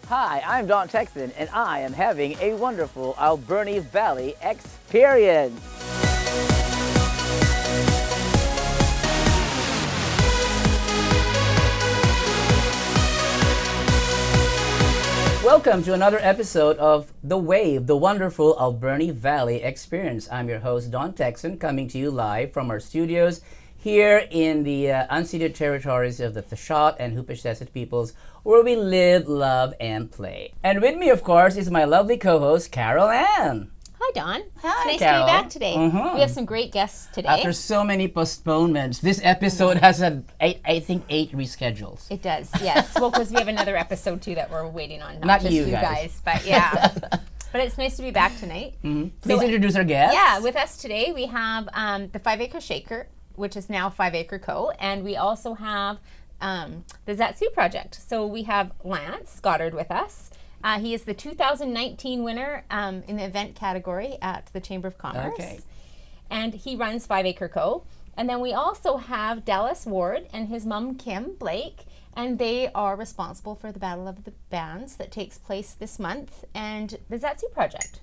Hi, I'm Don Texan, and I am having a wonderful Alberni Valley experience. Welcome to another episode of The Wave, the Wonderful Alberni Valley Experience. I'm your host, Don Texan, coming to you live from our studios here in the unceded territories of the Tashot and Hupishesset peoples, where we live, love, and play. And with me, of course, is my lovely co-host, Carol Ann. Hi, Don. Hi, it's nice Carol. to be back today. We have some great guests today. After so many postponements, this episode has had, I think, 8 reschedules. It does, yes. Well, because we have another episode, too, that we're waiting on. Not just you guys. But yeah. But it's nice to be back tonight. Please introduce our guests. Yeah, with us today, we have the 5 Acre Shaker, which is now 5 Acre Co. And we also have the ZATTZOO Project. So we have Lance Goddard with us. He is the 2019 winner in the event category at the Chamber of Commerce. Okay. And he runs 5 Acre Co. And then we also have Dallas Ward and his mom, Kim Blake. And they are responsible for the Battle of the Bands that takes place this month and the ZATTZOO Project.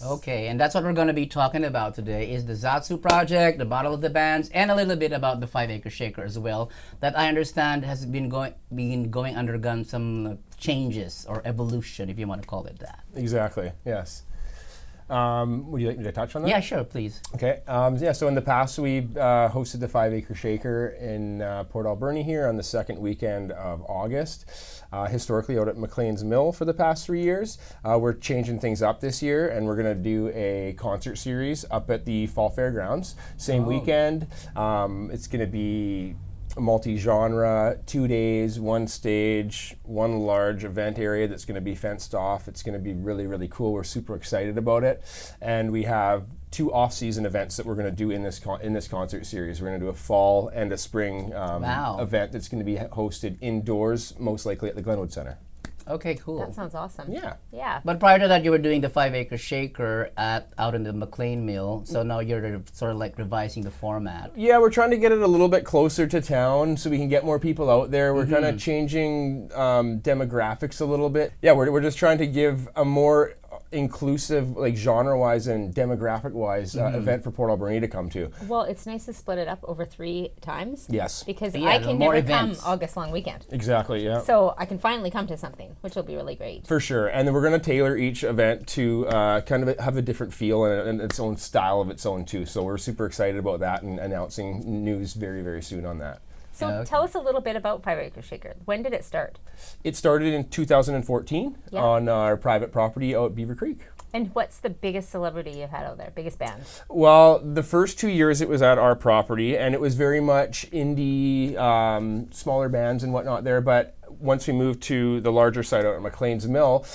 Okay, and that's what we're going to be talking about today is the ZATTZOO Project, the Battle of the Bands, and a little bit about the 5 Acre Shaker as well, that I understand has been undergone some changes or evolution, if you want to call it that. Exactly, yes. Would you like me to touch on that? Yeah, sure, please. Okay, so in the past we hosted the 5 Acre Shaker in Port Alberni here on the second weekend of August. Historically out at McLean's Mill for the past 3 years. We're changing things up this year and we're going to do a concert series up at the Fall Fairgrounds. Same weekend. It's going to be multi-genre, 2 days, 1 stage, 1 large event area that's going to be fenced off. It's going to be really, really cool. We're super excited about it. And we have 2 off-season events that we're going to do in this concert series. We're going to do a fall and a spring event that's going to be hosted indoors, most likely at the Glenwood Center. Okay, cool. That sounds awesome. Yeah. Yeah. But prior to that, you were doing the 5 Acre Shaker out in the McLean Mill, so now you're sort of like revising the format. Yeah, we're trying to get it a little bit closer to town so we can get more people out there. We're kind of changing demographics a little bit. Yeah, we're just trying to give a more inclusive, like genre-wise and demographic-wise event for Port Alberni to come to. Well, it's nice to split it up over 3 times. Yes. Because Yeah, I can more never events. come August long weekend. Exactly, yeah. So I can finally come to something, which will be really great. For sure, and then we're going to tailor each event to kind of have a different feel and its own style of its own too. So we're super excited about that and announcing news very, very soon on that. So tell us a little bit about 5 Acre Shaker. When did it start? It started in 2014 on our private property out at Beaver Creek. And what's the biggest celebrity you've had out there, biggest band? Well, the first 2 years it was at our property, and it was very much indie, smaller bands and whatnot there. But once we moved to the larger site out at McLean's Mill,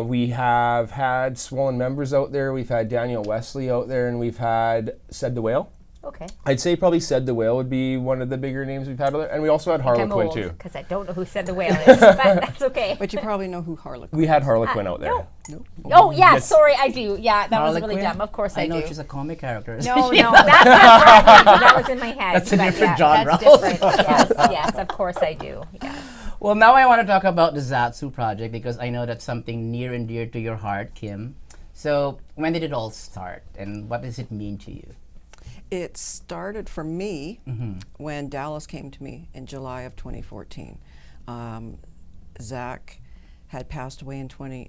we have had Swollen Members out there. We've had Daniel Wesley out there, and we've had Said the Whale. Okay. I'd say probably Said the Whale would be one of the bigger names we've had out there. And we also had Harlequin too. Because I don't know who Said the Whale is, but that's okay. But you probably know who Harlequin We had Harlequin out there. No. Oh, yeah, Yes. sorry, I do. Yeah, that was really Harlequin? dumb. Of course I do. know she's a comic character. No, that's not right. That was in my head. That's a But different yeah, genre. That's different. Yes, of course I do. Yes. Well, now I want to talk about the ZATTZOO Project because I know that's something near and dear to your heart, Kim. So when did it all start and what does it mean to you? It started for me when Dallas came to me in July of 2014. Zach had passed away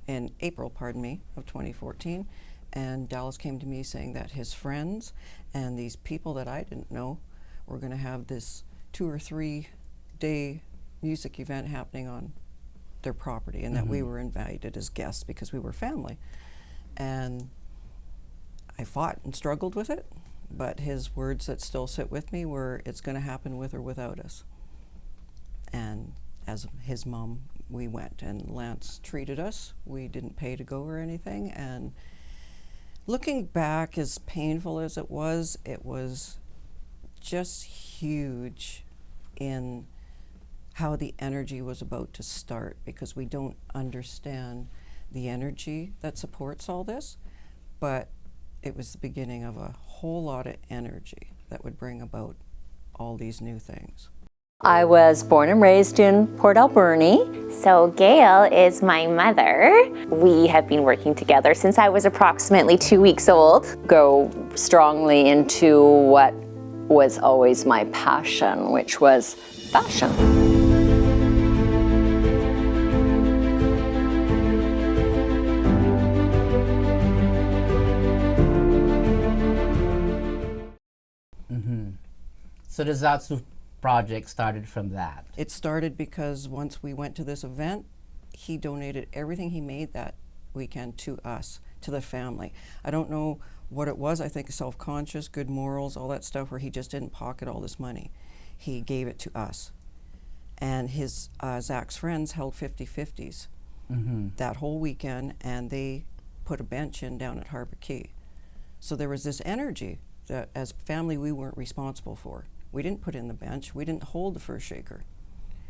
in April, of 2014, and Dallas came to me saying that his friends and these people that I didn't know were going to have this 2 or 3 day music event happening on their property, and that we were invited as guests because we were family. And I fought and struggled with it. But his words that still sit with me were, it's going to happen with or without us. And as his mom, we went, and Lance treated us. We didn't pay to go or anything. And looking back, as painful as it was just huge in how the energy was about to start, because we don't understand the energy that supports all this. But it was the beginning of a whole lot of energy that would bring about all these new things. I was born and raised in Port Alberni. So Gail is my mother. We have been working together since I was approximately 2 weeks old. Go strongly into what was always my passion, which was fashion. So the ZATTZOO project started from that. It started because once we went to this event, he donated everything he made that weekend to us, to the family. I don't know what it was. I think self-conscious, good morals, all that stuff, where he just didn't pocket all this money. He gave it to us. And his, Zach's friends held 50-50s that whole weekend, and they put a bench in down at Harbor Key. So there was this energy that as family we weren't responsible for. We didn't put in the bench. We didn't hold the first shaker.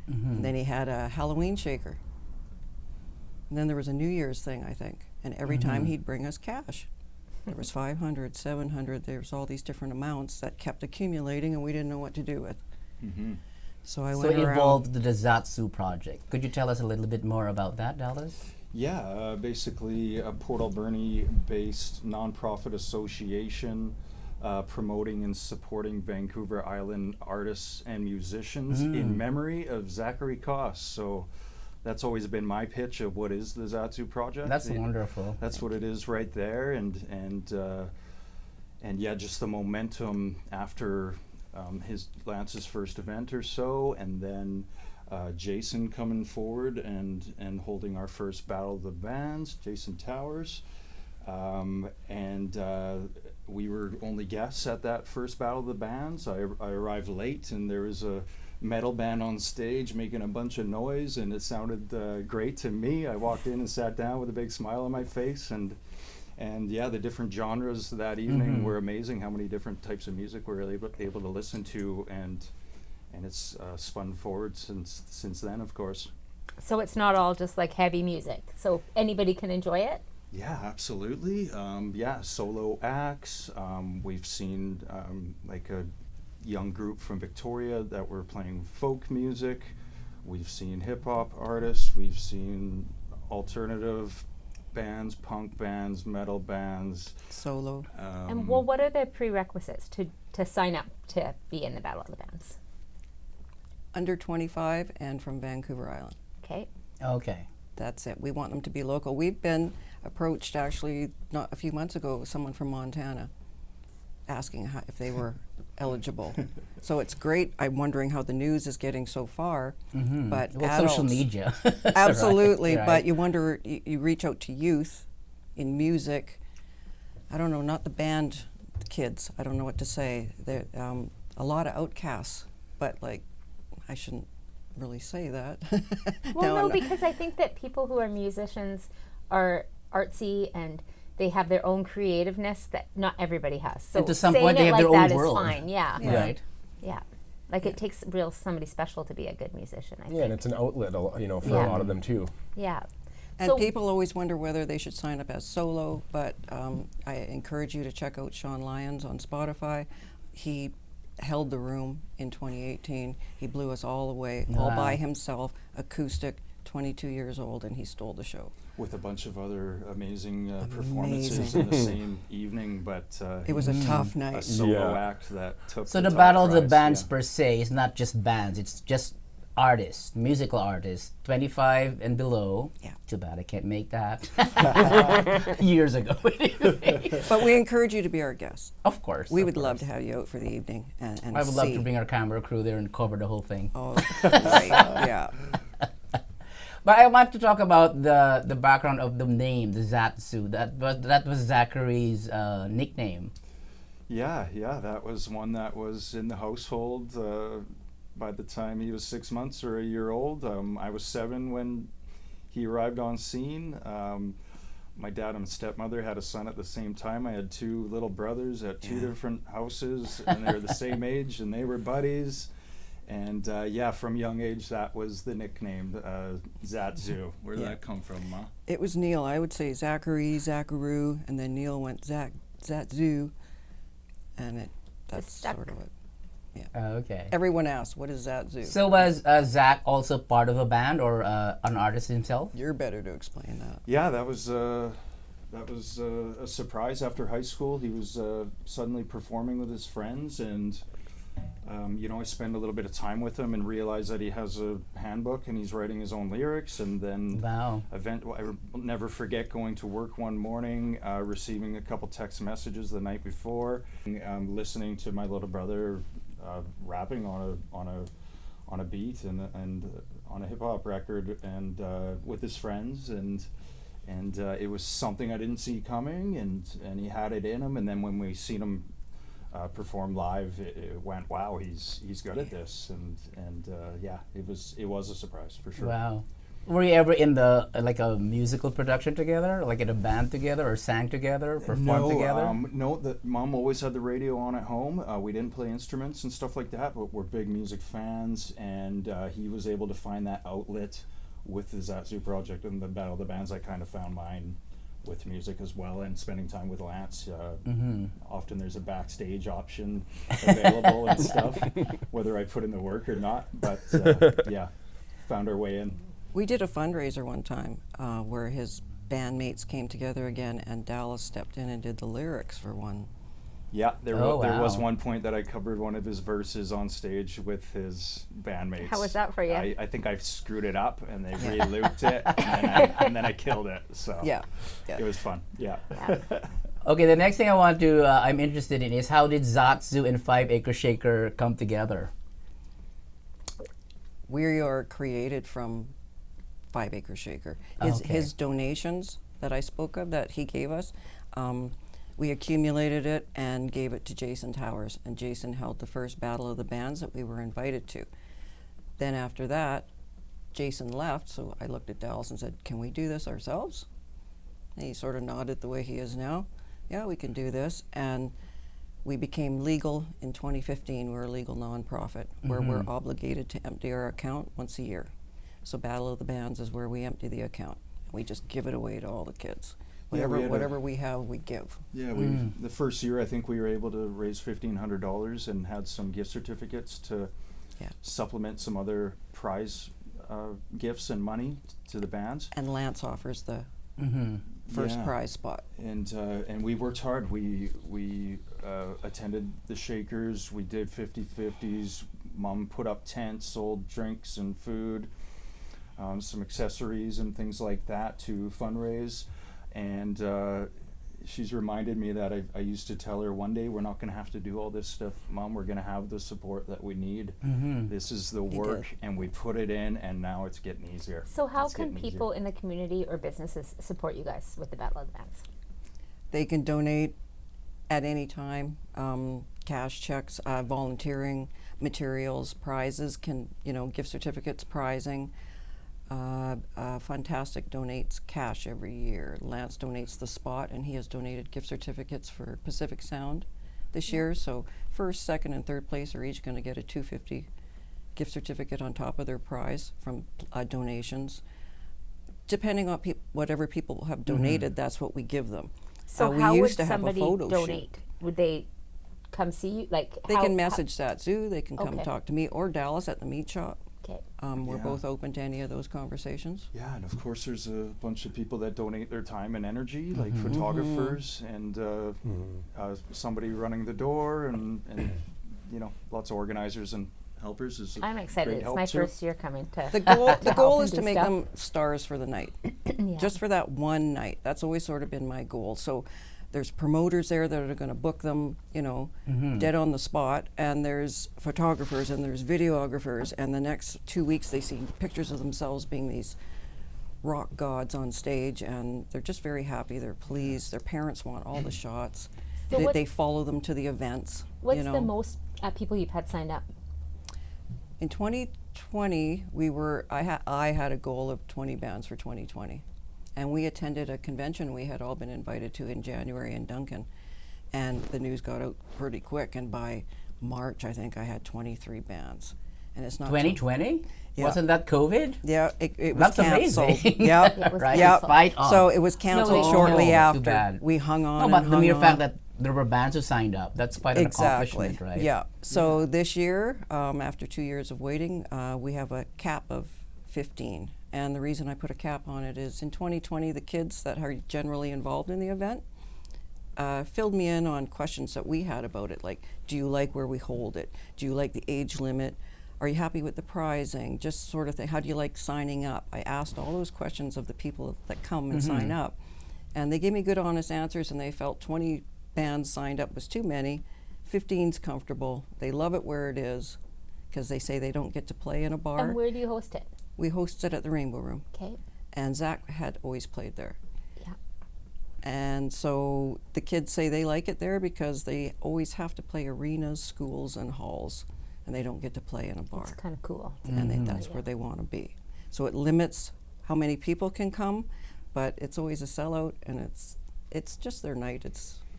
And then he had a Halloween shaker. And then there was a New Year's thing, I think. And every time he'd bring us cash. There was 500, 700. There was all these different amounts that kept accumulating, and we didn't know what to do with. So I So went it around. evolved the ZATTZOO project. Could you tell us a little bit more about that, Dallas? Yeah, basically a Port Alberni-based nonprofit association promoting and supporting Vancouver Island artists and musicians in memory of Zachary Koss. So that's always been my pitch of what is the ZATTZOO project. That's wonderful. That's what it is right there, and yeah, just the momentum after Lance's first event or so, and then Jason coming forward and holding our first Battle of the Bands, Jason Towers, and we were only guests at that first Battle of the Bands. I arrived late, and there was a metal band on stage making a bunch of noise, and it sounded great to me. I walked in and sat down with a big smile on my face, and yeah, the different genres that evening were amazing. How many different types of music we were able to listen to, and it's spun forward since then, of course. So it's not all just like heavy music. So anybody can enjoy it. Yeah, absolutely. Yeah, solo acts. We've seen like a young group from Victoria that were playing folk music. We've seen hip hop artists. We've seen alternative bands, punk bands, metal bands. Solo. And well, what are the prerequisites to sign up to be in the Battle of the Bands? Under 25 and from Vancouver Island. Okay. Okay. That's it. We want them to be local. We've been approached actually not a few months ago, someone from Montana asking if they were eligible. So it's great. I'm wondering how the news is getting so far. But Well, adults, social media. absolutely. Right. But you wonder, you reach out to youth in music. I don't know, not the band kids. I don't know what to say. There a lot of outcasts, but like I shouldn't really say that. Well, no, because I think that people who are musicians are artsy and they have their own creativeness that not everybody has. So And to some saying point, they it have like their own that is world. fine. Yeah. Right. Yeah. Like it takes somebody special to be a good musician, I Yeah, think. and it's an outlet, you know, for Yeah. a lot of them too. Yeah. And So- people always wonder whether they should sign up as solo, but I encourage you to check out Sean Lyons on Spotify. He held the room in 2018. He blew us all away, all Wow. by himself, acoustic, 22 years old, and he stole the show. With a bunch of other amazing performances in the same evening, but It was a tough a night. solo Yeah. act that took So the the top Battle of the prize, Bands yeah. per se is not just bands, it's just artists, musical artists, 25 and below. Yeah. Too bad I can't make that. Years ago. But we encourage you to be our guest. Of course. We of would love course. to have you out for the evening and I would love see. to bring our camera crew there and cover the whole thing. Oh, right, yeah. But I want to talk about the background of the name, the ZATTZOO. That was Zachary's nickname. Yeah, that was one that was in the household by the time he was 6 months or a year old. I was 7 when he arrived on scene. My dad and stepmother had a son at the same time. I had 2 little brothers at 2 different houses, and they were the same age, and they were buddies. And yeah, from young age, that was the nickname, ZATTZOO. Where did that come from, Ma? It was Neil. I would say Zachary, Zacharoo, and then Neil went ZATTZOO, and that's stuck. sort of it. Okay. Everyone asks, what is ZATTZOO? So was Zach also part of a band or an artist himself? You're better to explain that. Yeah, that was a surprise after high school. He was suddenly performing with his friends, and I spend a little bit of time with him and realize that he has a handbook and he's writing his own lyrics. And then Wow. I will never forget going to work one morning, receiving a couple text messages the night before, listening to my little brother rapping on a beat and on a hip hop record and with his friends, and it was something I didn't see coming, and he had it in him. And then when we seen him perform live, it went, wow, he's good at this, and yeah, it was a surprise for sure. Wow. Were you ever in like a musical production together, like in a band together, or sang together, performed together? No, Mom always had the radio on at home. We didn't play instruments and stuff like that, but we're big music fans, and he was able to find that outlet with the ZATTZOO Project and the Battle of the Bands. I kind of found mine with music as well, and spending time with Lance. Often there's a backstage option available and stuff, whether I put in the work or not, but yeah, found our way in. We did a fundraiser one time where his bandmates came together again, and Dallas stepped in and did the lyrics for one. Yeah, there was wow. one point that I covered one of his verses on stage with his bandmates. How was that for you? I think I screwed it up, and they re-looped it, and then I killed it. So Yeah. it was fun. Yeah. Okay, the next thing I'm interested in is how did ZATTZOO and 5 Acre Shaker come together? We are created from 5 Acre Shaker. His donations that I spoke of that he gave us, we accumulated it and gave it to Jason Towers, and Jason held the first Battle of the Bands that we were invited to. Then after that, Jason left, so I looked at Dallas and said, can we do this ourselves? And he sort of nodded the way he is now. Yeah, we can do this. And we became legal in 2015. We're a legal nonprofit where we're obligated to empty our account once a year. So Battle of the Bands is where we empty the account. We just give it away to all the kids. Whatever we have, we give. Yeah, the first year I think we were able to raise $1,500 and had some gift certificates to supplement some other prize gifts and money to the bands. And Lance offers the first prize spot. And we worked hard. We attended the Shakers. We did 50/50s. Mom put up tents, sold drinks and food, some accessories and things like that to fundraise. And she's reminded me that I used to tell her, one day we're not going to have to do all this stuff, Mom. We're going to have the support that we need. This is the work, and we put it in, and now it's getting easier. So how can people in the community or businesses support you guys with the Battle of the Bands? They can donate at any time, cash checks, volunteering, materials, prizes, gift certificates, prizing. Fantastic donates cash every year. Lance donates the spot, and he has donated gift certificates for Pacific Sound this year. So first, second, and third place are each going to get a $250 gift certificate on top of their prize from donations. Depending on whatever people have donated, that's what we give them. So we how used would to have a somebody photo donate? shoot. Would they come see you? They can message ZATTZOO. They can come Okay. talk to me or Dallas at the meat shop. Okay. We're Yeah. both open to any of those conversations. Yeah, and of course there's a bunch of people that donate their time and energy, like photographers and somebody running the door, and lots of organizers and helpers. I'm excited. Great It's help my too. first year coming to The goal, to the help goal and is do to make stuff. them stars for the night, just for that one night. That's always sort of been my goal. So there's promoters there that are going to book them, dead on the spot, and there's photographers and there's videographers, and the next 2 weeks they see pictures of themselves being these rock gods on stage, and they're just very happy. They're pleased. Their parents want all the shots. So They follow them to the events. What's the most people you've had signed up? In 2020, I had a goal of 20 bands for 2020. And we attended a convention we had all been invited to in January in Duncan. And the news got out pretty quick. And by March, I think I had 23 bands. And it's not 2020? Yeah. Wasn't that COVID? Yeah, it was That's canceled. amazing. Yeah, was right? yeah. Fight on. So it was canceled No, shortly too after. bad. We hung on. No, but and the hung mere on. fact that there were bands who signed up. That's quite an accomplishment, right? Yeah. So this year, after 2 years of waiting, we have a cap of 15. And the reason I put a cap on it is in 2020, the kids that are generally involved in the event filled me in on questions that we had about it, like, do you like where we hold it? Do you like the age limit? Are you happy with the prizing? Just sort of thing. How do you like signing up? I asked all those questions of the people that come and sign up. And they gave me good, honest answers, and they felt 20 bands signed up was too many. 15's comfortable. They love it where it is because they say they don't get to play in a bar. And where do you host it? We host it at the Rainbow Room. Okay. And Zach had always played there. Yeah. And so the kids say they like it there because they always have to play arenas, schools, and halls, and they don't get to play in a bar. It's kind of cool. And that's where they want to be. So it limits how many people can come, but it's always a sellout, and it's just their night.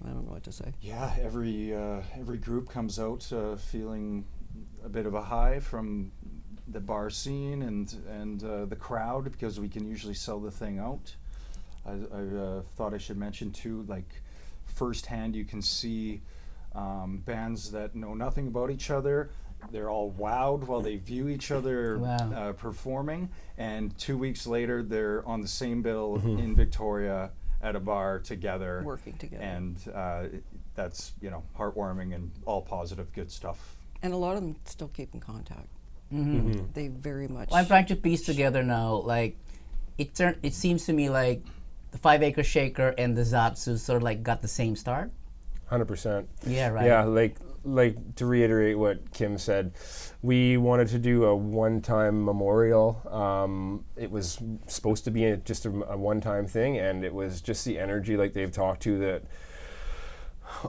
I don't know what to say. Yeah, every group comes out feeling a bit of a high from the bar scene and the crowd, because we can usually sell the thing out. I thought I should mention too, like firsthand, you can see bands that know nothing about each other. They're all wowed while they view each other performing, and 2 weeks later they're on the same bill in Victoria at a bar together, Working together. and that's heartwarming and all positive, good stuff. And a lot of them still keep in contact. They very much. Well, I'm trying to piece together now. Like, it seems to me like the 5 Acre Shaker and the ZATTZOO sort of like got the same start. 100%. Yeah, right. Yeah, like to reiterate what Kim said, we wanted to do a one-time memorial. It was supposed to be just a one-time thing, and it was just the energy, like they've talked to, that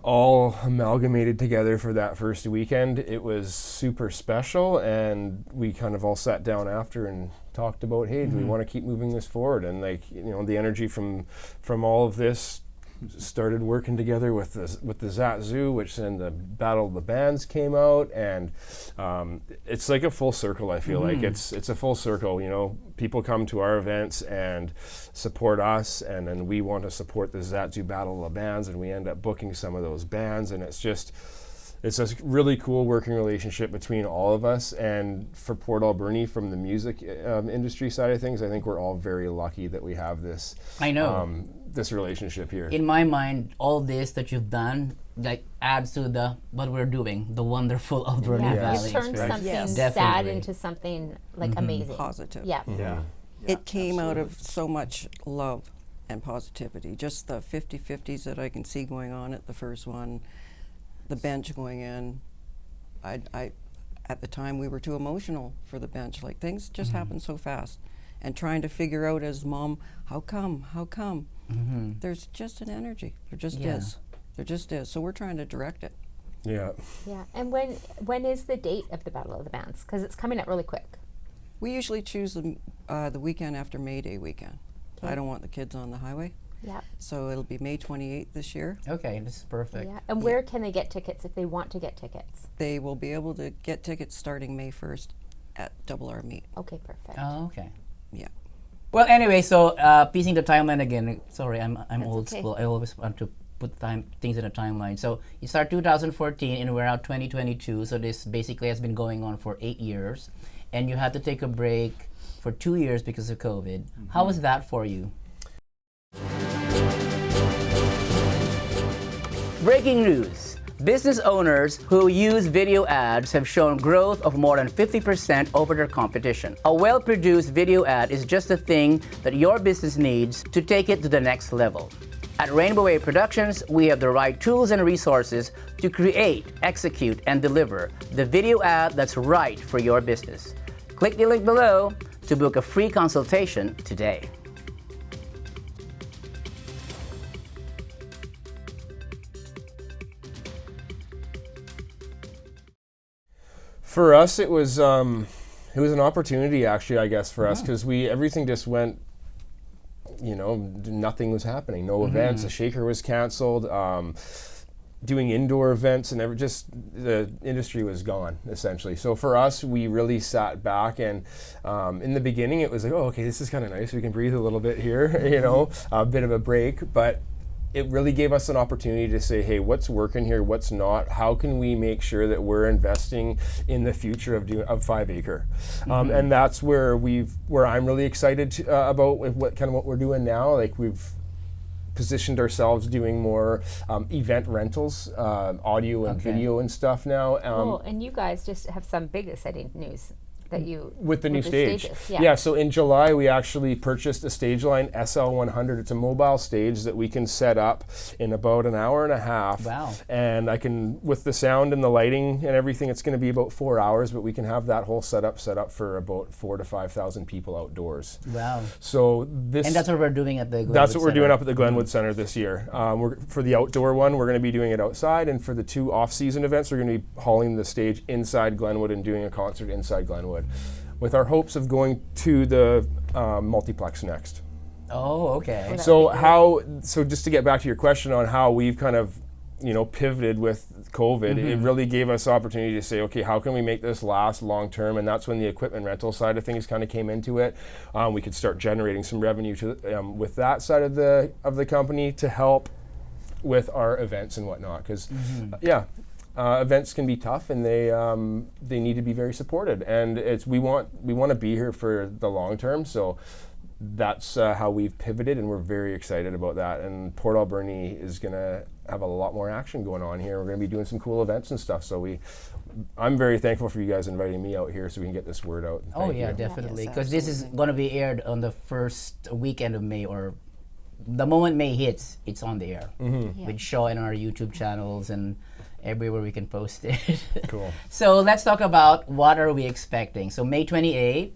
all amalgamated together for that first weekend. It was super special, and we kind of all sat down after and talked about, hey, do we want to keep moving this forward? And the energy from all of this started working together with the ZATTZOO, which then the Battle of the Bands came out, and it's like a full circle. I feel like it's a full circle. People come to our events and support us, and then we want to support the ZATTZOO Battle of the Bands, and we end up booking some of those bands, and it's a really cool working relationship between all of us. And for Port Alberni, from the music industry side of things, I think we're all very lucky that we have this. I know. This relationship here. In my mind, all this that you've done adds to what we're doing, the wonderful Alberni Valley. You've turned experience. something sad Definitely. into something amazing. Positive. Yeah. Yeah. It came out of so much love and positivity. Just the 50-50s that I can see going on at the first one, the bench going in. I at the time, we were too emotional for the bench. Like, things just happen so fast. And trying to figure out as mom, how come? There's just an energy. There just is. There just is. So we're trying to direct it. Yeah. Yeah. And when is the date of the Battle of the Bands? Because it's coming up really quick. We usually choose the weekend after May Day weekend. I don't want the kids on the highway. Yeah. So it'll be May 28th this year. Okay, this is perfect. Yeah. And where can they get tickets if they want to get tickets? They will be able to get tickets starting May 1st at Double R Meet. Okay, perfect. Oh, okay. Yeah. Well, anyway, so piecing the timeline again. Sorry, I'm old okay. school. I always want to put things in a timeline. So you start 2014, and we're out 2022. So this basically has been going on for 8 years, and you had to take a break for 2 years because of COVID. How was that for you? Breaking news. Business owners who use video ads have shown growth of more than 50% over their competition. A well-produced video ad is just the thing that your business needs to take it to the next level. At Rainbow Wave Productions, we have the right tools and resources to create, execute, and deliver the video ad that's right for your business. Click the link below to book a free consultation today. For us, it was an opportunity, actually, I guess, for us, because everything just went, nothing was happening. No events. The Shaker was canceled. Doing indoor events and the industry was gone, essentially. So for us, we really sat back, and in the beginning, it was like, oh, okay, this is kind of nice. We can breathe a little bit here, a bit of a break. But it really gave us an opportunity to say, hey, what's working here, what's not? How can we make sure that we're investing in the future of 5 Acre? And that's where I'm really excited about what we're doing now. Like, we've positioned ourselves doing more event rentals, audio and video and stuff now. Cool. And you guys just have some big exciting news that you with the new stage. Stages. Yeah, so in July we actually purchased a stage line SL100. It's a mobile stage that we can set up in about an hour and a half. Wow. And I can, with the sound and the lighting and everything, it's going to be about 4 hours, but we can have that whole setup set up for about 4,000 to 5,000 people outdoors. Wow. So this. And that's what we're doing at the Glenwood That's what we're Center. doing up at the Glenwood Center this year. For the outdoor one, we're going to be doing it outside, and for the 2 off-season events, we're going to be hauling the stage inside Glenwood and doing a concert inside Glenwood, with our hopes of going to the multiplex next. Oh, okay. So just to get back to your question on how we've kind of, pivoted with COVID, it really gave us opportunity to say, okay, how can we make this last long term? And that's when the equipment rental side of things kind of came into it. We could start generating some revenue with that side of the company to help with our events and whatnot. Because events can be tough, and they need to be very supported. And we want to be here for the long term. So that's how we've pivoted, and we're very excited about that. And Port Alberni is going to have a lot more action going on here. We're going to be doing some cool events and stuff. So I'm very thankful for you guys inviting me out here so we can get this word out. Oh, Thank yeah, you. definitely. Yes, Because this is going to be aired on the first weekend of May, or the moment May hits, it's on the air. With Shaw and our YouTube channels and everywhere we can post it. Cool. So let's talk about what are we expecting. So May 28th,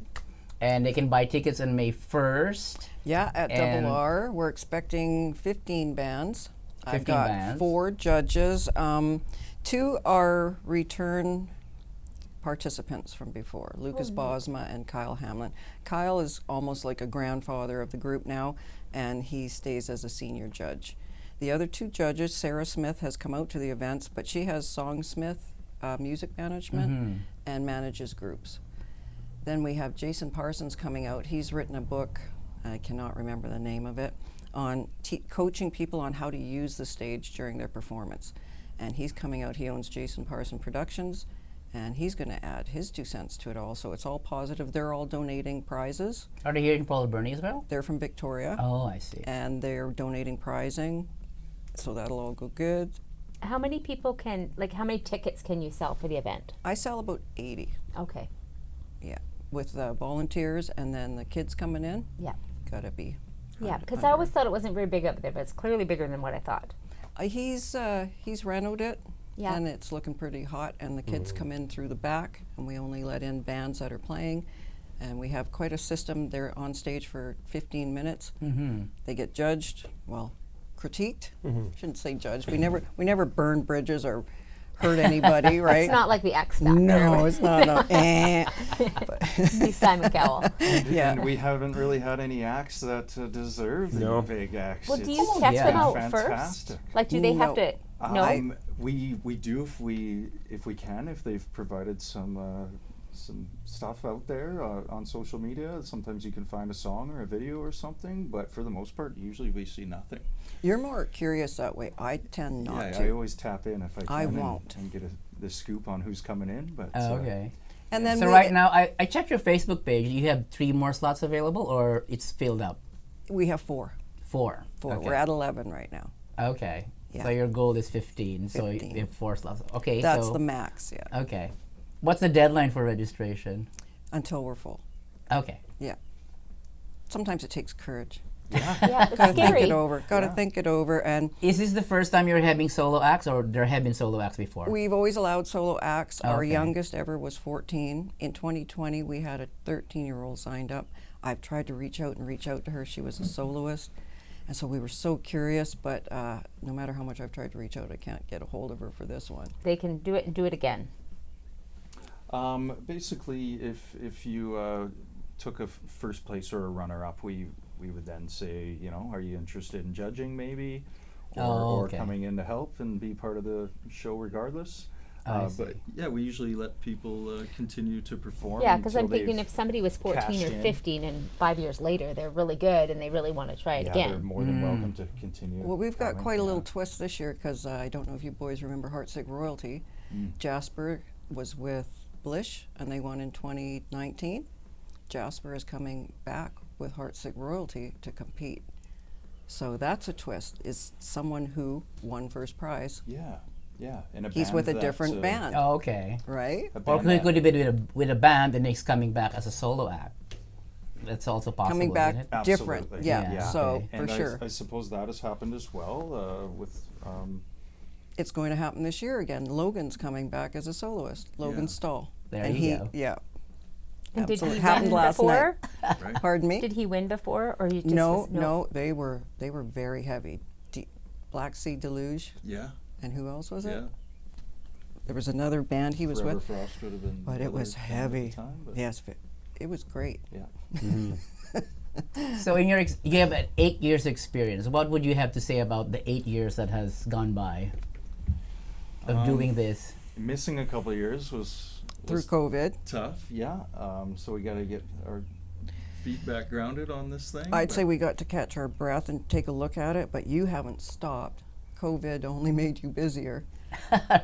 and they can buy tickets on May 1st. Yeah, at And- Double R, we're expecting 15 bands. I've 15 got bands. 4 judges. 2 are return participants from before, Lucas Bosma and Kyle Hamlin. Kyle is almost like a grandfather of the group now, and he stays as a senior judge. The other 2 judges, Sarah Smith has come out to the events, but she has Songsmith music management and manages groups. Then we have Jason Parsons coming out. He's written a book, I cannot remember the name of it, on coaching people on how to use the stage during their performance. And he's coming out. He owns Jason Parsons Productions, and he's going to add his 2 cents to it all. So it's all positive. They're all donating prizes. Are they here in Port Alberni as well? They're from Victoria, Oh, I see. and they're donating prizing, so that'll all go good. How many people how many tickets can you sell for the event? I sell about 80, Okay. yeah, with volunteers, and then the kids coming in. Yeah. Gotta be. Yeah, because I always thought it wasn't very big up there, but it's clearly bigger than what I thought. He's renoed it, Yeah. and it's looking pretty hot. And the kids come in through the back, and we only let in bands that are playing. And we have quite a system. They're on stage for 15 minutes. They get judged, critiqued. Shouldn't say judged. We never burn bridges or hurt anybody, right? It's not like the X Factor. No, it's not. No. Be Simon Cowell. Yeah. And we haven't really had any acts that deserve the big acts. Well, do It's you test them out fantastic. first? Like, do they have to? No. We do if we can, if they've provided some stuff out there on social media. Sometimes you can find a song or a video or something, but for the most part, usually we see nothing. You're more curious that way. I tend not Yeah, to. I always tap in if I can. I won't. and get the scoop on who's coming in. But Oh, okay. And then So right now, I checked your Facebook page. You have 3 more slots available, or it's filled up? we have 4. 4. 4. Okay. We're at 11 right now. Okay. Yeah. So your goal is 15. So 15. you have 4 slots. Okay. That's so, the max, yeah. Okay. What's the deadline for registration? Until we're full. Okay. Yeah. Sometimes it takes courage. Yeah, it's Gotta think scary. it over. Gotta think it over. And Is this the first time you're having solo acts, or there have been solo acts before? we've always allowed solo acts. Our Okay. youngest ever was 14. In 2020, we had a 13-year-old signed up. I've tried to reach out to her. She was a soloist. And so we were so curious, but no matter how much I've tried to reach out, I can't get a hold of her for this one. They can do it and do it again. Basically, if you took a first place or a runner-up, we would then say, are you interested in judging maybe, or okay. coming in to help and be part of the show regardless. I see. But yeah, we usually let people continue to perform. Yeah, because I'm until thinking they've if somebody was 14 cashed or in. 15 and 5 years later they're really good and they really want to try it Yeah, they're again. more than welcome to continue. Well, we've got coming, quite a yeah. little twist this year because I don't know if you boys remember Heartsick Royalty. Jasper was with Blish and they won in 2019. Jasper is coming back with Heartsick Royalty to compete. So that's a twist. Is someone who won first prize. Yeah, yeah. And a He's band with a that, different band, Oh, okay. right? a Or band could that- it be with a band and he's coming back as a solo act? That's also possible. Coming back isn't it? different. Absolutely. Yeah, Yeah, so okay. for And sure. I suppose that has happened as well with. It's going to happen this year again. Logan's coming back as a soloist. Logan Yeah. Stahl. There and you he, go. yeah. And did Absolutely. he Happened win last before? Right? Pardon me? Did he win before, or you just No, was, no, they were very heavy. Black Sea Deluge, Yeah, and who else was yeah. it? There was another band he was Forever with, Frost would have been. but the it other was band at the heavy. time, but Yes, it was great. Yeah. So in your you have 8 years experience. What would you have to say about the 8 years that has gone by of doing this? Missing a couple of years was Through COVID, tough. Yeah. So we got to get our feet back grounded on this thing. I'd but- say we got to catch our breath and take a look at it, but you haven't stopped. COVID only made you busier. How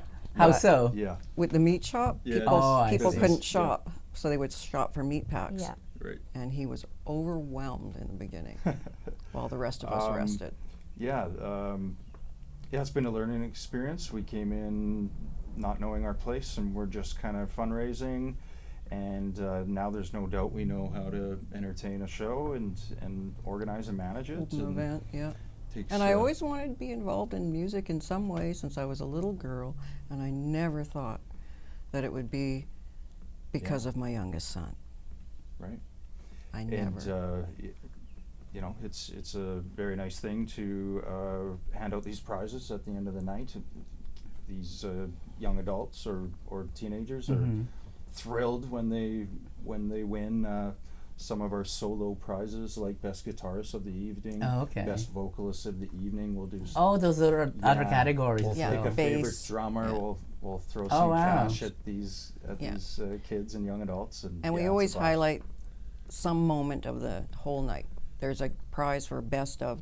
But- so? Yeah. With the meat shop, Yeah, people, Oh, I people see. couldn't Yeah. shop, so they would shop for meat packs. Yeah. Right. And he was overwhelmed in the beginning, while the rest of us rested. Yeah. Yeah. It's been a learning experience. We came in not knowing our place, and we're just kind of fundraising. And now there's no doubt we know how to entertain a show and organize and manage it. Open and event, yeah. takes, And I always wanted to be involved in music in some way since I was a little girl, and I never thought that it would be because of my youngest son. right. I And never. you know, it's a very nice thing to hand out these prizes at the end of the night. These young adults or teenagers are thrilled when they win some of our solo prizes, like best guitarist of the evening, Oh, okay. best vocalist of the evening. We'll do. Oh, those are other Yeah. categories We'll as Yeah, pick well. a favorite bass, drummer. yeah. We'll throw Oh, some wow. cash at these Yeah. kids and young adults, and And yeah, we it's a always blast. highlight some moment of the whole night. There's a prize for best of ?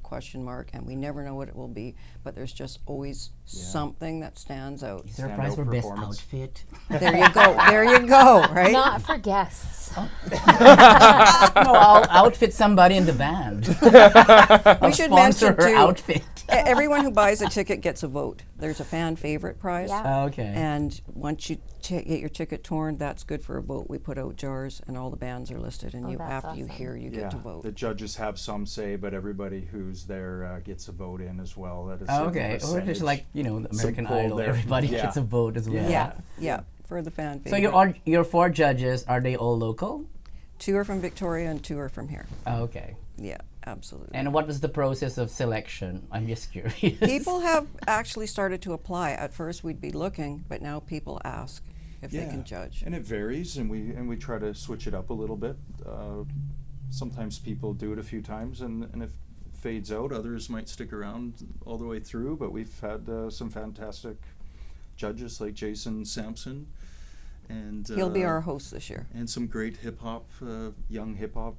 And we never know what it will be, but there's just always something that stands out. Is there a Standout prize for best performance. outfit? There you go. There you go. Right? Not for guests. No, I'll outfit somebody in the band. we should mention Sponsor her too. outfit. Everyone who buys a ticket gets a vote. There's a fan favorite prize. Yeah. Okay. And once you get your ticket torn, that's good for a vote. We put out jars, and all the bands are listed. And Oh, you, that's after you awesome. hear, you get to vote. The judges have some say, but everybody who's there gets a vote in as well. At a Oh, certain okay. Or percentage. just like, the American poll Idol, there. everybody Yeah. gets a vote as well. Yeah, for the fan favorite. So your 4 judges, are they all local? 2 are from Victoria and 2 are from here. Oh, okay. Yeah, absolutely. And what was the process of selection? I'm just curious. People have actually started to apply. At first, we'd be looking, but now people ask if they can judge. And it varies, and we try to switch it up a little bit. Sometimes people do it a few times, and it fades out. Others might stick around all the way through, but we've had some fantastic judges like Jason Sampson, and He'll be our host this year. and some great hip hop, young hip hop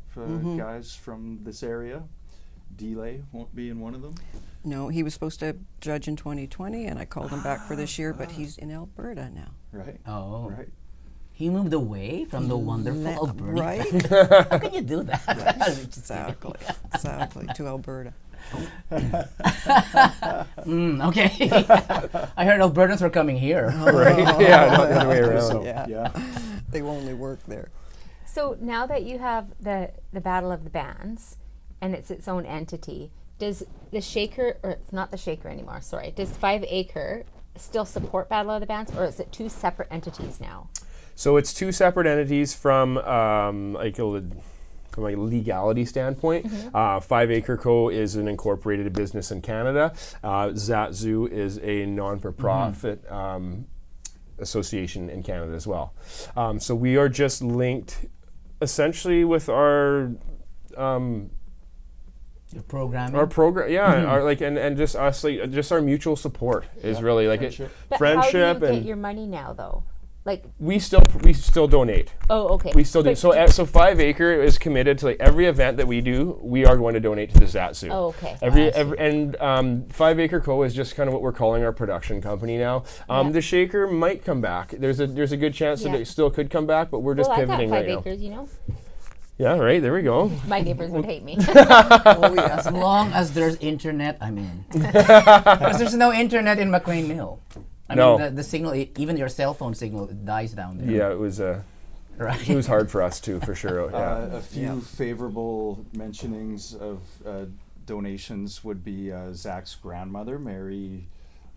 guys from this area. Delay won't be in one of them. No, he was supposed to judge in 2020, and I called him back for this year, but he's in Alberta now. Right. Oh. Right. He moved away from the wonderful Alberni. Right? How can you do that? Exactly. Exactly. To Alberta. Okay. I heard Albertans were coming here. Right? Yeah, not the other way around. So, Yeah. yeah. They only work there. So now that you have the Battle of the Bands, and it's its own entity, does the Shaker, or it's not the Shaker anymore, sorry, does 5 Acre still support Battle of the Bands, or is it 2 separate entities now? So it's 2 separate entities from from a legality standpoint. 5 Acre Co. is an incorporated business in Canada. ZATTZOO is a non-for-profit association in Canada as well. So we are just linked essentially with our Your programming. Our program, our like, and just us, like, just our mutual support is really like Friendship. But friendship, how do you and get your money now, though? Like, we still donate. oh, okay. We still do. But So 5 Acre is committed to, like, every event that we do, we are going to donate to the ZATTZOO. Oh, okay. And 5 Acre Co is just kind of what we're calling our production company now. Yeah. The Shaker might come back. There's a good chance that Yeah. it still could come back, but we're just well, I got pivoting 5 right acres, you know. now. Yeah, right. There we go. My neighbors would hate me. Oh, yes. As long as there's internet, I'm in. Because there's no internet in McLean Mill. I No. mean, the signal, even your cell phone signal, it dies down there. Yeah, it was Right. it was hard for us too, for sure. Yeah. A few favorable mentionings of donations would be Zach's grandmother, Mary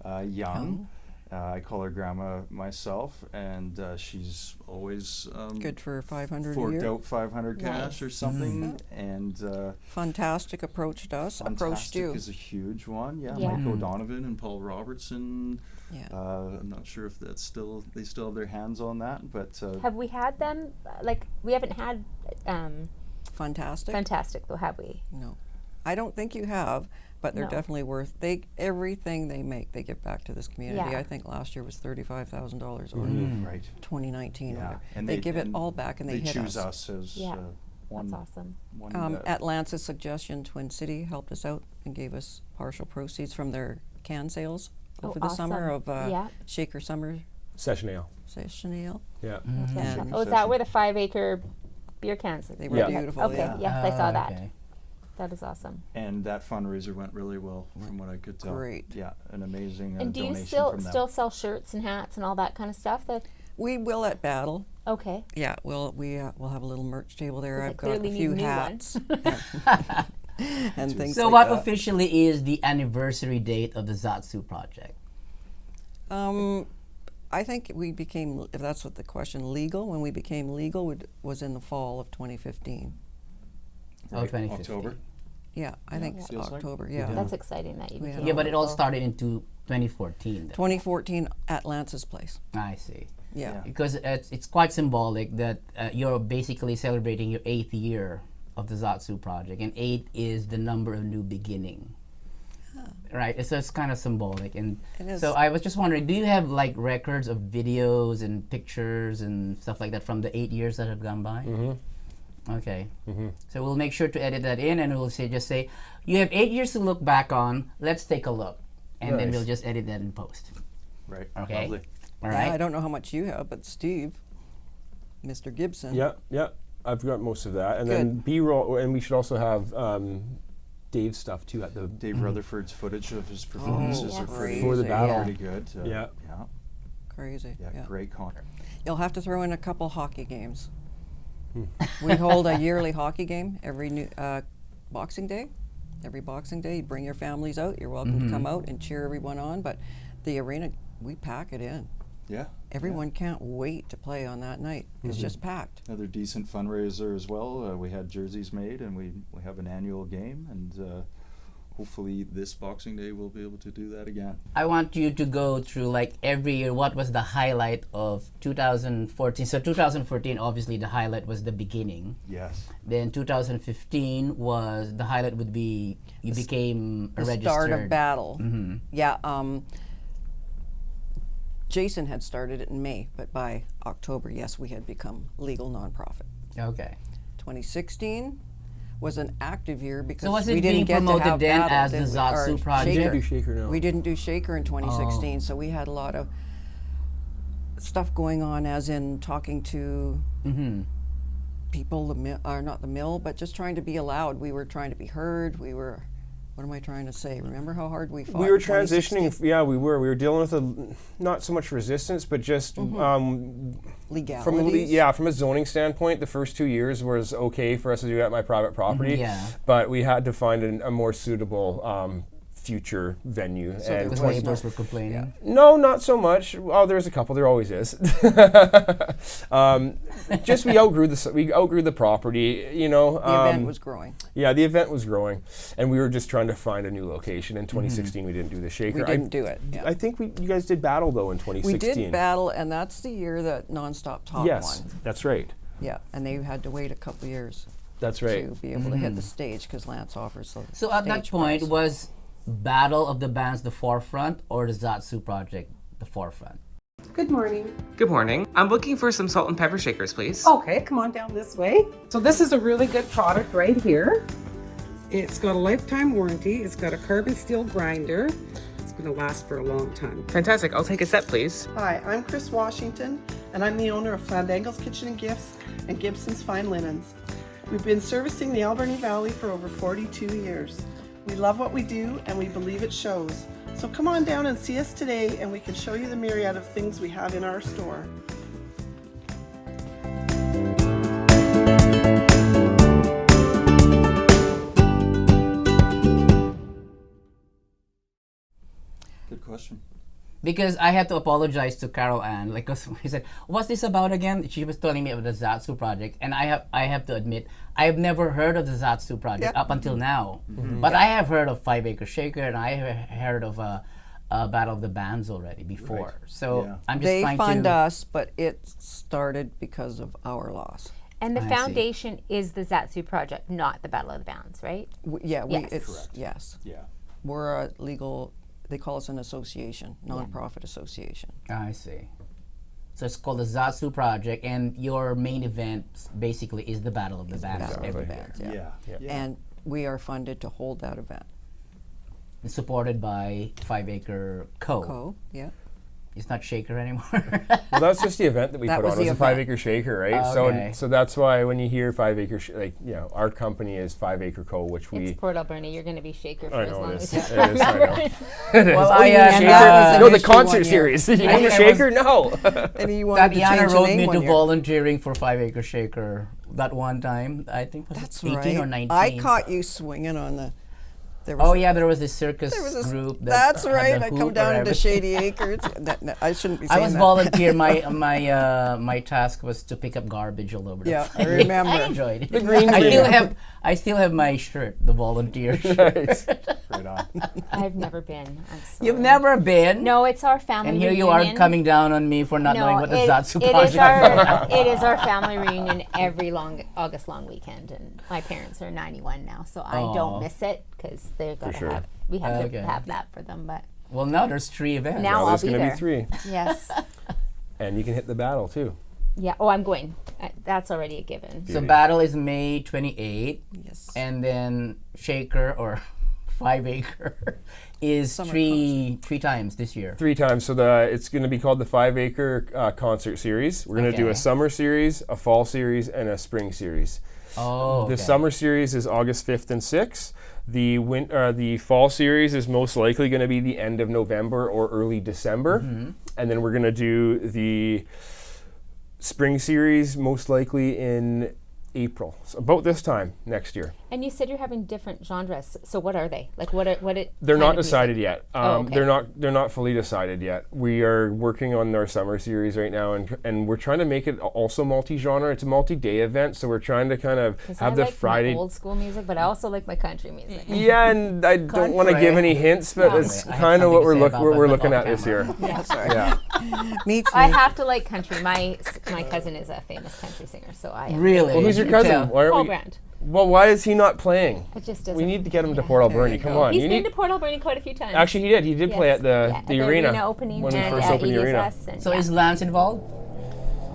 Young. I call her grandma myself, and she's always Good for 500 a forked year. out 500 cash or something, and Fantastic approached us, approached Fantastic you. is a huge one. Yeah, Yeah. Mike O'Donovan and Paul Robertson. Yeah. I'm not sure if that's they still have their hands on that, but Have we had them? Like, we haven't had Fantastic. Fantastic, though, have we? No, I don't think you have, but they're No. definitely worth. Everything they make, they give back to this community. Yeah. I think last year was $35,000 or right. 2019. Yeah, whatever. and they give it all back, and they hit choose us. us as Yeah. one. That's awesome. one At Lance's suggestion, Twin City helped us out and gave us partial proceeds from their can sales Oh, over the summer awesome. of Yeah. Shaker Summer Session ale. Session Ale. Yeah. And Oh, is that where the 5 acre beer cans? they were Yeah. beautiful. Okay, Yeah. yes, I saw that. Okay. That is awesome. And that fundraiser went really well, from what I could tell. Great. Yeah, an amazing And do you donation still from them. still sell shirts and hats and all that kind of stuff? We will at Battle. Okay. Yeah, we'll have a little merch table there. 'Cause I I've got a clearly few need new hats and things So like what that. officially is the anniversary date of the ZATTZOO project? I think we became, if that's what the question, legal. When we became legal was in the fall of 2015. Oh, 2015. October. Yeah, I think it's feels like. October. Yeah, That's exciting that you Yeah. became Yeah, but it all local. started in 2014. Then. 2014 at Lance's place. I see. Yeah, Because it's quite symbolic that you're basically celebrating your 8th year of the ZATTZOO project, and 8 is the number of new beginning. Right, so it's kind of symbolic, and It is. so I was just wondering, do you have like records of videos and pictures and stuff like that from the 8 years that have gone by? Okay, so we'll make sure to edit that in, and we'll just say, you have 8 years to look back on. Let's take a look, and then Nice. we'll just edit that in post. Right. Okay. Lovely. All Yeah, right. I don't know how much you have, but Steve, Mr. Gibson. Yeah. I've got most of that, and then B-roll, and we should also have Dave's stuff too at the Dave Rutherford's footage of his performances yes. are pretty, For the battle. pretty good. Yeah. Yeah. Crazy. Yeah. Great content. You'll have to throw in a couple hockey games. We hold a yearly hockey game every Boxing Day. Every Boxing Day, you bring your families out. You're welcome to come out and cheer everyone on. But the arena, we pack it in. Yeah. Everyone can't wait to play on that night. It's just packed. Another decent fundraiser as well. We had jerseys made, and we have an annual game, and hopefully this Boxing Day we'll be able to do that again. I want you to go through like every year. What was the highlight of 2014? So 2014, obviously the highlight was the beginning. Yes. Then 2015 was the highlight would be you became a The registered. start of battle. Yeah. Jason had started it in May, but by October, yes, we had become legal nonprofit. Okay. 2016 was an active year because So was we it didn't being get to promoted have then battle, as the did we? ZATTZOO Or project? Shaker. Do Shaker now. We didn't do Shaker in 2016, so we had a lot of stuff going on, as in talking to people, not the mill, but just trying to be allowed. We were trying to be heard. We were, what am I trying to say? Remember how hard we fought? We were in 2016? transitioning. Yeah, we were. We were dealing with not so much resistance, but just Legalities. from a zoning standpoint, the first 2 years was okay for us to do at my private property. Yeah. But we had to find a more suitable future venue. So there and Because was neighbors were complaining. no, not so much. Oh, there's a couple. There always is. Just we outgrew the property. You know. The event was growing. Yeah, the event was growing, and we were just trying to find a new location. In 2016, we didn't do the Shaker. We didn't do it. Yeah. I think you guys did Battle though in 2016. We did battle, and that's the year that Nonstop Talk Yes, won. that's right. Yeah, and they had to wait a couple years. That's right. to be able to hit the stage because Lance offers the So at that stage point, pass. was Battle of the Bands the forefront or the ZATTZOO Project the forefront? Good morning. Good morning. I'm looking for some salt and pepper shakers, please. Okay, come on down this way. So this is a really good product right here. It's got a lifetime warranty. It's got a carbon steel grinder. It's going to last for a long time. Fantastic. I'll take a set, please. Hi, I'm Chris Washington, and I'm the owner of Flandangle's Kitchen and Gifts and Gibson's Fine Linens. We've been servicing the Alberni Valley for over 42 years. We love what we do, and we believe it shows. So come on down and see us today, and we can show you the myriad of things we have in our store. Good question. Because I had to apologize to Carol Ann, like, 'cause he said, "What's this about again?" She was telling me about the ZATTZOO Project, and I have to admit, I have never heard of the ZATTZOO Project up until now. But I have heard of 5 Acre Shaker, and I have heard of Battle of the Bands already before. So Yeah. I'm just They trying fund to. us, but it started because of our loss. And the I see. foundation is the ZATTZOO Project, not the Battle of the Bands, right? Yes. It's Correct. yes. Yeah. We're a legal. They call us an association, nonprofit association. I see. So it's called the ZATTZOO Project, and your main event basically is the Battle of the Bands Battle of every the year. Bands, yeah. Yeah. And we are funded to hold that event. It's supported by 5 Acre Co. Yeah. It's not Shaker anymore. Well, that's just the event that we That put was on. It the was a 5 event. Acre Shaker, right? Okay. So that's why when you hear 5 Acre, our company is 5 Acre Co, which we. It's Port Alberni. You're going to be Shaker for I as know long it as is. you It is. I know. It is. Well, Oh, I, you mean uh, that was No, an the issue concert one year. series. You I need a think I shaker? No. And you wanted to Tatiana change the wrote name me one to year. volunteering for 5 Acre Shaker that one time. I think was That's 18 right. or 19. I caught you swinging on the. There was Oh a- yeah, there was this circus There was this, group. that's had right. the I hoop come or down into everything. Shady Acres. I shouldn't be I saying was that. volunteer. My task was to pick up garbage all over the Yeah, place. I remember. I enjoyed it. The green I team. still have my shirt, the volunteer shirt. Right on. I've never been. I'm sorry. You've never been. No, it's our family And here reunion. you are coming down on me for not No, knowing what the it- ZATTZOO it Project is our it is our family reunion every August long weekend, and my parents are 91 now, so I Aw. don't miss it because they're gonna sure. we have Okay. to have that for them. But Well, now there's 3 events. Now I'll There's be going to there. be 3. yes, And you can hit the battle too. yeah. Oh, I'm going. That's already a given. So battle is May 28th, Yes. and then Shaker or 5 Acre is Summer three times this year. 3 times. So it's going to be called the 5 Acre concert series. We're going to do Okay. a summer series, a fall series, and a spring series. Oh, okay. The summer series is August 5th and 6th. The fall series is most likely going to be the end of November or early December. And then we're going to do the spring series most likely in April, so about this time next year. And you said you're having different genres. So what are they? Like what it? They're kind not of music? decided yet. Oh, okay. They're not fully decided yet. We are working on our summer series right now, and we're trying to make it also multi-genre. It's a multi-day event, so we're trying to kind of 'Cause have I the like Friday. my old school music, but I also like my country music. Yeah, and I don't want to Country. give any hints, but No. it's I have kind of what something to say about we're that looking off at this camera. year. Yeah, sorry. Yeah. Me too. I have to like country. My cousin is a famous country singer, so I am. Really? Well, who's your You cousin? tell. Why aren't Paul we? Brand. Well, why is he not playing? It just doesn't. We need to get him to yeah. Port There Alberni. you Come go. on. He's You been need. to Port Alberni quite a few times. Actually, he did play at the Yeah, the arena opening when we and first opened the arena. ESS and So yeah. is Lance involved?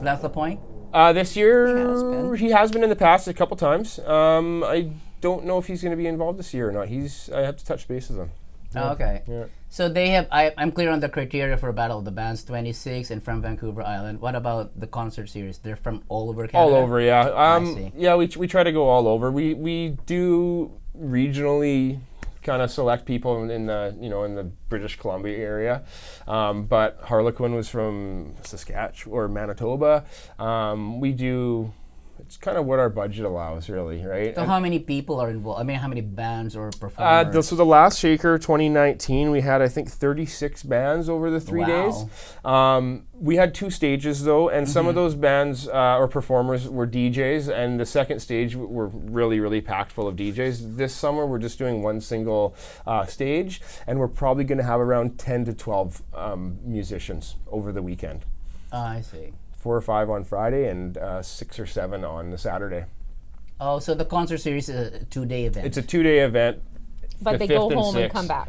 That's the point? This year, been. he has been in the past a couple times. I don't know if he's going to be involved this year or not. I have to touch base with him. Oh, okay. Yeah. So they have. I'm clear on the criteria for Battle of the Bands 26 and from Vancouver Island. What about the concert series? They're from all over Canada. All over, yeah. see. Yeah, we try to go all over. We do regionally kind of select people in the British Columbia area, but Harlequin was from Saskatchewan or Manitoba. We do. It's kind of what our budget allows, really, right? So how many people are involved? I mean, how many bands or performers? So the last Shaker 2019, we had I think 36 bands over the 3 days. We had 2 stages though, and some of those bands or performers were DJs, and the second stage were really packed full of DJs. This summer we're just doing one single stage, and we're probably going to have around 10 to 12 musicians over the weekend. I see. 4 or 5 on Friday and 6 or 7 on the Saturday. Oh, so the concert series is a 2-day event. It's a 2-day event. But the they 5th go and home and 6th. come back.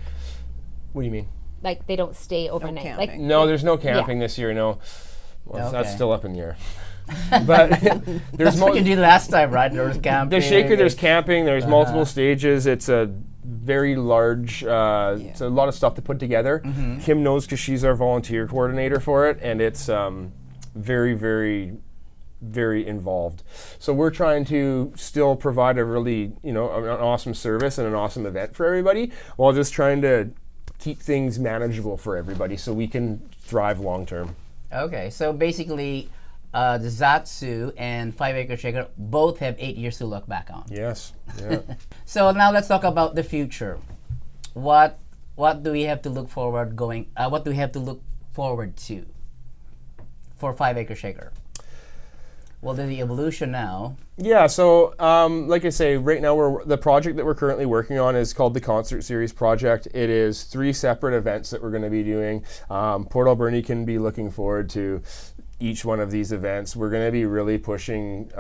What do you mean? Like they don't stay overnight. Like camping. No, there's no camping this year. No, well, that's Okay. still up in the air. But there's That's what you did last time, right? There was camping. the shaker. There's camping. There's multiple stages. It's a very large. It's a lot of stuff to put together. Kim knows because she's our volunteer coordinator for it, and it's very, very, very involved. So we're trying to still provide a really, an awesome service and an awesome event for everybody, while just trying to keep things manageable for everybody, so we can thrive long term. Okay, so basically, the ZATTZOO and 5 Acre Shaker both have 8 years to look back on. Yes. Yeah. So now let's talk about the future. What do we have to look forward what do we have to look forward to for 5 Acre Shaker? Well, there's the evolution now. Yeah, so like I say, right now the project that we're currently working on is called the Concert Series Project. It is 3 separate events that we're going to be doing. Port Alberni can be looking forward to each one of these events. We're going to be really pushing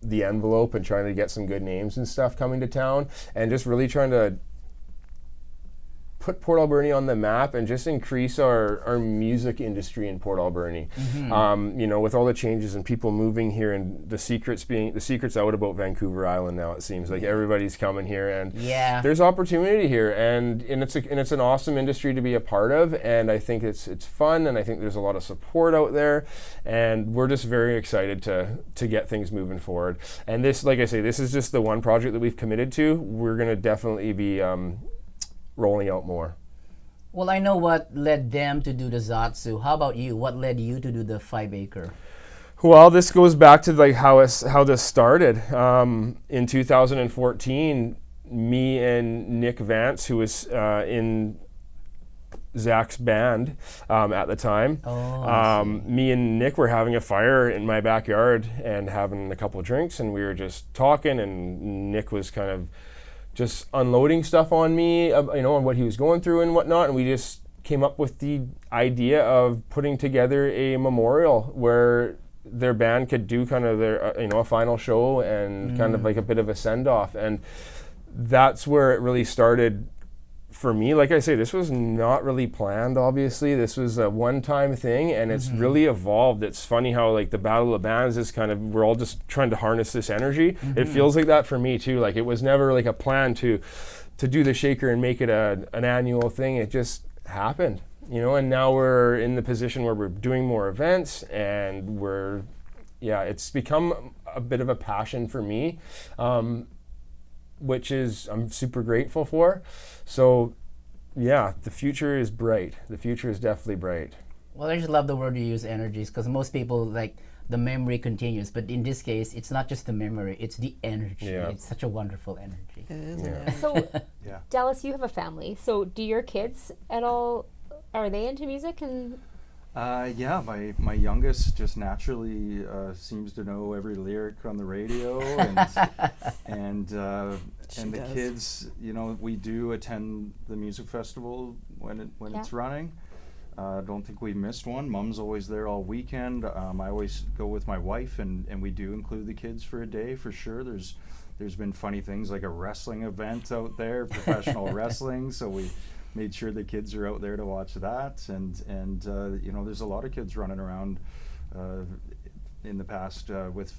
the envelope and trying to get some good names and stuff coming to town, and just really trying to put Port Alberni on the map and just increase our music industry in Port Alberni. With all the changes and people moving here, and the secret's out about Vancouver Island now. It seems like everybody's coming here, and there's opportunity here, and it's an awesome industry to be a part of, and I think it's fun, and I think there's a lot of support out there, and we're just very excited to get things moving forward. And this, like I say, this is just the one project that we've committed to. We're going to definitely be rolling out more. Well, I know what led them to do the ZATTZOO. How about you? What led you to do the 5 Acre? Well, this goes back to like how this started. In 2014, me and Nick Vance, who was in Zach's band at the time, me and Nick were having a fire in my backyard and having a couple of drinks, and we were just talking, and Nick was kind of just unloading stuff on me, on what he was going through and whatnot, and we just came up with the idea of putting together a memorial where their band could do kind of their, a final show and kind of like a bit of a send-off, and that's where it really started for me. Like I say, this was not really planned, obviously. This was a one-time thing, and it's really evolved. It's funny how like the Battle of Bands is kind of, we're all just trying to harness this energy. It feels like that for me too. Like it was never like a plan to do the shaker and make it an annual thing. It just happened, and now we're in the position where we're doing more events, and it's become a bit of a passion for me, which I'm super grateful for. So, the future is bright. The future is definitely bright. Well, I just love the word you use, energies, because most people like the memory continues, but in this case, it's not just the memory, it's the energy. Yeah. It's such a wonderful energy. So, Dallas, you have a family. So, do your kids at all, are they into music? And my youngest just naturally seems to know every lyric on the radio, and the kids, we do attend the music festival when it's running. Don't think we missed one. Mom's always there all weekend. I always go with my wife, and we do include the kids for a day for sure. There's been funny things like a wrestling event out there, professional wrestling, so we made sure the kids are out there to watch that, and there's a lot of kids running around in the past with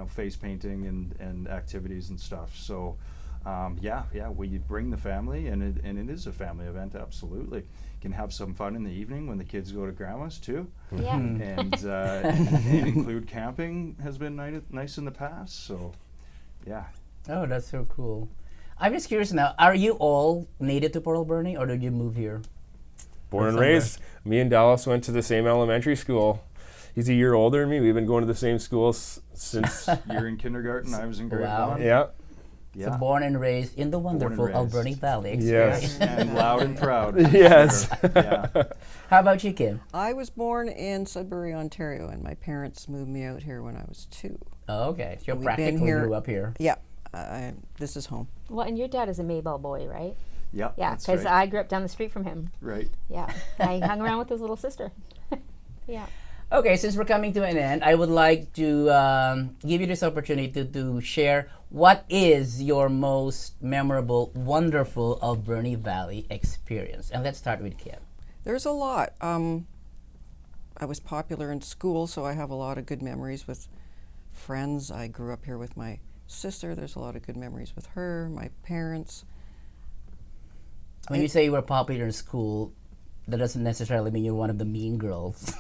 face painting and activities and stuff. So we bring the family, and it is a family event. Absolutely, you can have some fun in the evening when the kids go to grandma's too. Yeah. And include camping has been nice in the past. So Oh, that's so cool. I'm just curious now, are you all native to Port Alberni, or did you move here? Born and raised. Me and Dallas went to the same elementary school. He's a year older than me. We've been going to the same school since... You're in kindergarten, I was in grade 1. Yeah. So born and raised in the wonderful Alberni Valley. Yes. And loud and proud. Yes. How about you, Kim? I was born in Sudbury, Ontario, and my parents moved me out here when I was 2. Oh, okay. So you We've practically been here- grew up here. Yeah. This is home. well, and your dad is a Maybell boy, right? Yeah, Yeah, that's because right. I grew up down the street from him. Right. Yeah, I hung around with his little sister. Yeah. Okay, since we're coming to an end, I would like to give you this opportunity to share what is your most memorable, wonderful Alberni Valley experience? And let's start with Kim. There's a lot. I was popular in school, so I have a lot of good memories with friends. I grew up here with my sister. There's a lot of good memories with her, my parents. When you say you were popular in school, that doesn't necessarily mean you're one of the mean girls.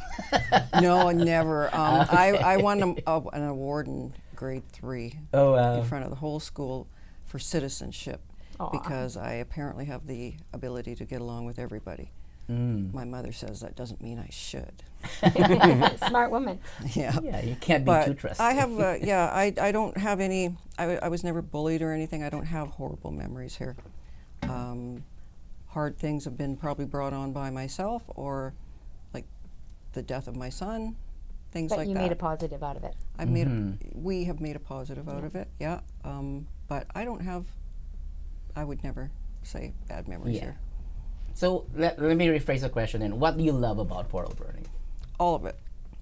No, never. I won an award in grade 3 in front of the whole school for citizenship because I apparently have the ability to get along with everybody. My mother says that doesn't mean I should. Smart woman. Yeah. Yeah, you can't be too trusting. I have, I don't have any, I was never bullied or anything. I don't have horrible memories here. Hard things have been probably brought on by myself or like the death of my son, things like that. But you made a positive out of it. I've we have made a positive out of it, yeah. But I don't have, I would never say bad memories here. So let me rephrase the question then. What do you love about Port Alberni? All of it.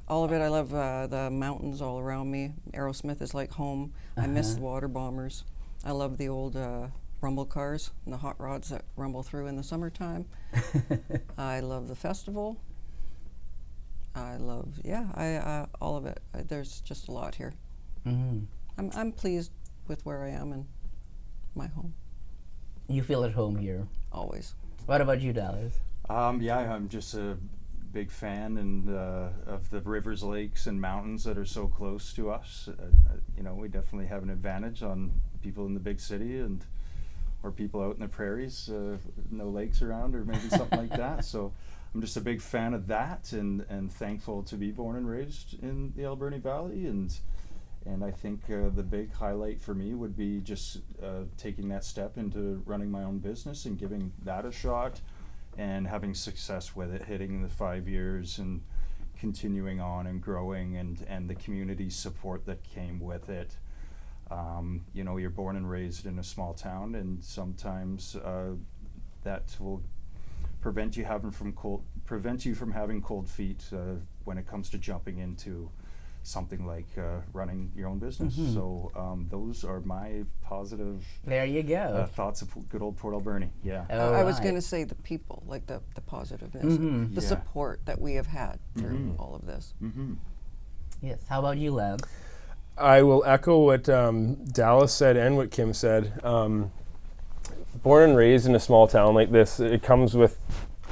All of it. I love the mountains all around me. Aerosmith is like home. I miss the water bombers. I love the old rumble cars and the hot rods that rumble through in the summertime. I love the festival. I love, all of it. There's just a lot here. I'm pleased with where I am and my home. You feel at home here? Always. What about you, Dallas? I'm just a big fan of the rivers, lakes, and mountains that are so close to us. We definitely have an advantage on people in the big city or people out in the prairies, no lakes around or maybe something like that. So I'm just a big fan of that and thankful to be born and raised in the Alberni Valley. And I think the big highlight for me would be just taking that step into running my own business and giving that a shot and having success with it, hitting the 5 years and continuing on and growing and the community support that came with it. You're born and raised in a small town, and sometimes that will prevent you from having cold feet when it comes to jumping into something like running your own business. So those are my positive there you go thoughts of good old Port Alberni. I was going to say the people, like the positiveness, the support that we have had through all of this. Yes. How about you, Lance? I will echo what Dallas said and what Kim said. Born and raised in a small town like this, it comes with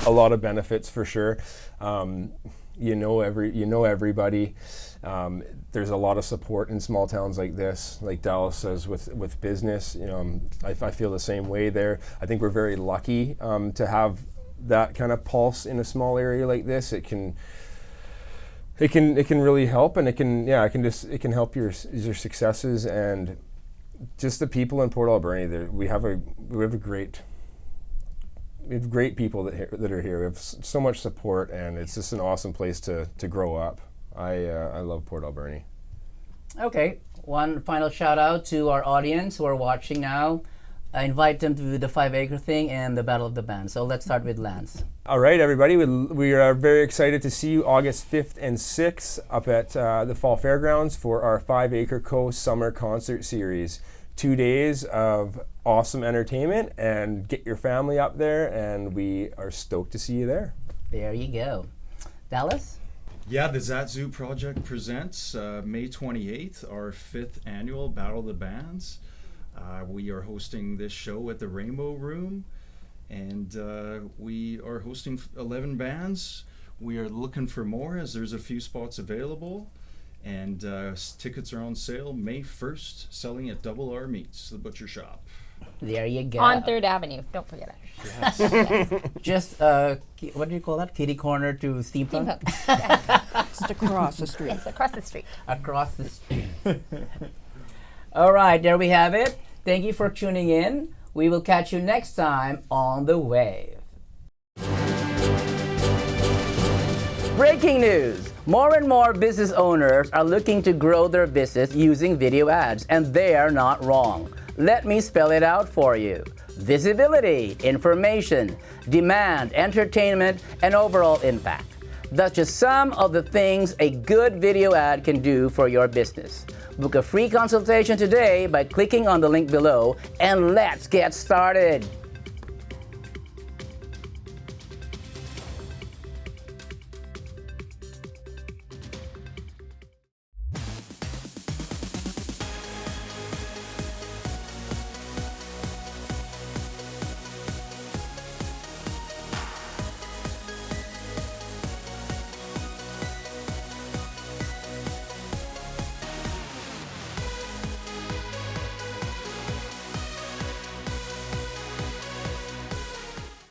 a lot of benefits for sure. You know everybody. There's a lot of support in small towns like this, like Dallas says, with business. I feel the same way there. I think we're very lucky to have that kind of pulse in a small area like this. It can really help, and it can help your successes and just the people in Port Alberni. We have great people that are here. We have so much support, and it's just an awesome place to grow up. I love Port Alberni. Okay, one final shout out to our audience who are watching now. I invite them to the 5 Acre thing and the Battle of the Bands. So let's start with Lance. All right, everybody. We are very excited to see you August 5th and 6th up at the Fall Fairgrounds for our 5 Acre Co. Summer Concert Series. 2 days of awesome entertainment, and get your family up there, and we are stoked to see you there. There you go. Dallas? Yeah, the ZATTZOO Project presents May 28th, our 5th annual Battle of the Bands. We are hosting this show at the Rainbow Room, and we are hosting 11 bands. We are looking for more as there's a few spots available, and tickets are on sale May 1st, selling at Double R Meats, the butcher shop. There you go. On 3rd Avenue, don't forget it. Yes. Yes. Just, what do you call that? Kitty corner to Steampunk? Just across the street. Yes, across the street. Across the street. All right, there we have it. Thank you for tuning in. We will catch you next time on The Wave. Breaking news! More and more business owners are looking to grow their business using video ads, and they are not wrong. Let me spell it out for you. Visibility, information, demand, entertainment, and overall impact. That's just some of the things a good video ad can do for your business. Book a free consultation today by clicking on the link below, and let's get started.